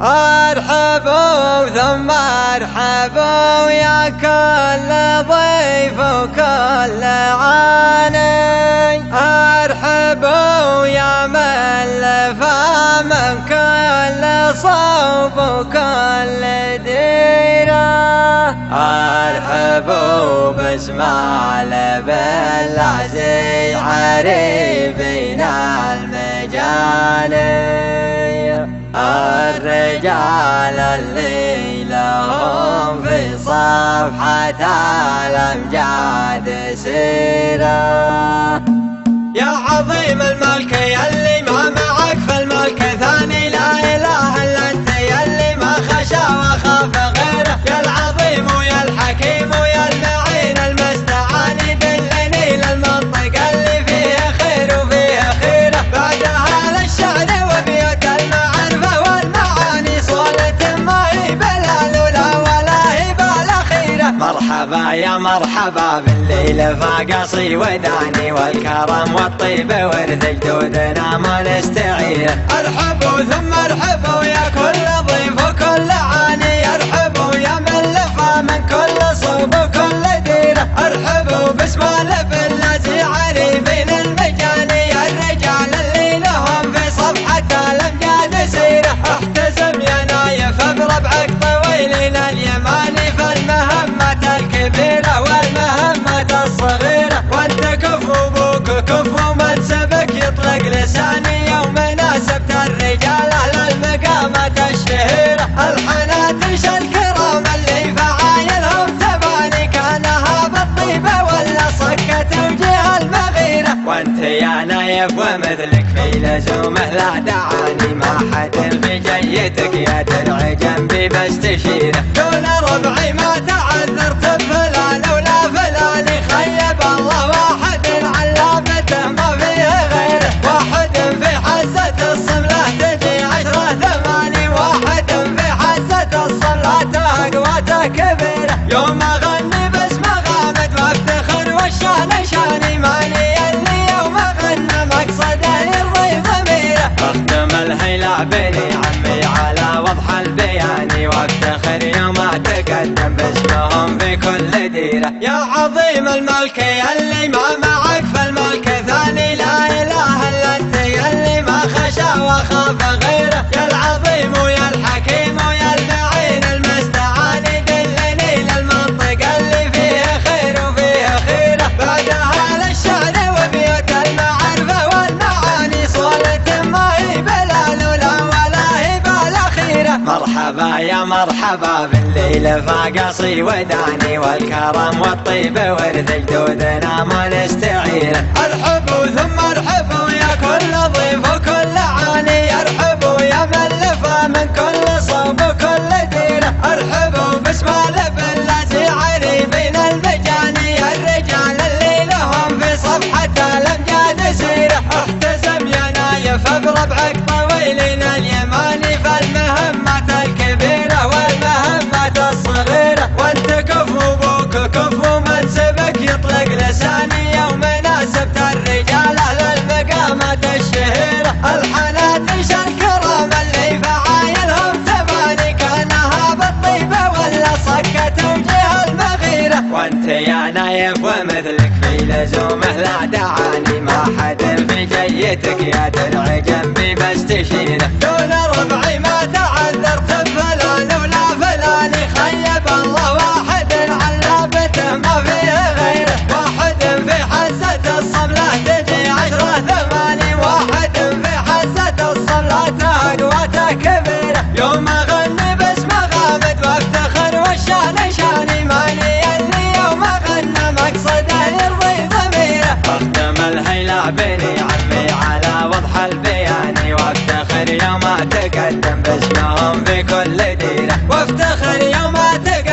ارحبوا ثم ارحبوا يا كل ضيف وكل عاني، ارحبوا يا من لفى من كل صوب وكل ديره، ارحبوا باسماعيل بالعزيز عريبين المجاني، الرجال اللي لهم في صفحة الأمجاد سيرة. يا عظيم الملك يلي ما معك في الملك ثاني، لا إله إلا أنت يلي ما خشى وخاف غيره، يا العظيم ويا الحكيم ويا المعين المستعان، دلني للمنطقة اللي فيها خير وفيها خيره، بعدها للشعر وبيوت المعرفة والمعاني، صولة ما هي بالأولى ولا هي بالأخيرة. مرحبا يا مرحبا بالليل فاقصي وداني، والكرم والطيب ورث جدودنا ما نستعيره، ارحبوا ثم ارحبوا يا كل ضيف وكل عاني، ارحبوا يا من لفى من كل صوب وكل ديره، ارحبوا باسماعيل بالذي عريبين المجاني، الرجال اللي لهم في صفحة الأمجاد سيره، احتزم يا نايف بربعك طويلين اليماني، فالمهمة الكبيرة والمهمة الصغيرة، وانت كفو بوك كفو منسبك يطلق لساني، يوم ناسبت الرجال اهل المقامات الشهيرة، الحناتش الكرام اللي فعايلهم تباني، كانها بالطيبة ولا صكت وجه المغيرة، وانت يا نايف ومثلك في لزومه لا دعاني، ما حد في جيتك يا درع جنبي بستشيره، دون ربعي ما تعذرت بفلان ولا فلاني، خيب الله واحد علابته ما فيه غيره، واحد في حزة الصملة تجي 10 ثماني، واحد في حزة الصملة قوته كبيرة، يوم اغني باسمه غامد وافتخر والشان شاني، ماني اللي يوم اغنى مقصده يرضي ضميره، اختم الهيلة بني عمي على وضح البياني، وافتخر يوم اتقدم باسمهم في كل ديره، يا عظيم الملك يلي ما معك في الملك ثاني، لا اله الا انت يلي ما خشى وخاف غيره، يا العظيم ويا الحكيم ويا المعين المستعان، دلني للمنطقة اللي فيها خير وفيها خيره، بعدها للشعر وبيوت المعرفة والمعاني، صولة ما هي بالأولى ولا هي بالأخيرة. مرحبا يا مرحبا بالليل فاقصي وداني، والكرم والطيب ورث جدودنا ما نستعيره، ارحبوا ثم ارحبوا يا كل ضيف وكل عاني، ارحبوا يا من لفى من كل صوب وكل ديره، ارحبوا باسماعيل بالذي عريبين المجاني، الرجال اللي لهم في صفحة الأمجاد سيره، احتزم يا نايف بربعك طويلين اليماني، فالمهمة الكبيرة والمهمة الصغيرة، وانت كفو بوك كفو منسبك يطلق لساني، يوم ناسبت الرجال اهل المقامات الشهيرة، الحناتش الكرام اللي فعايلهم تباني، كانها بالطيبة ولا صكت وجه المغيرة، وانت يا نايف ومثلك في لزومه لا دعاني، ما حد في جيتك يا درع جنبي بستشيره، دون ربعي ما تعذرت بفلان ولا فلاني، خيب الله واحد علابته ما فيه غيره، واحد في حزة الصملة تجي 10 ثماني، واحد في حزة الصملة قوته كبيرة، يوم اغني باسمه غامد وافتخر والشان شاني، ماني اللي يوم اغنى مقصده يرضي ضميره، اختم الهيلة بني عمي على وضح البياني، وافتخر يوم اتقدم باسمهم في كل ديره، وافتخر يوم اتقدم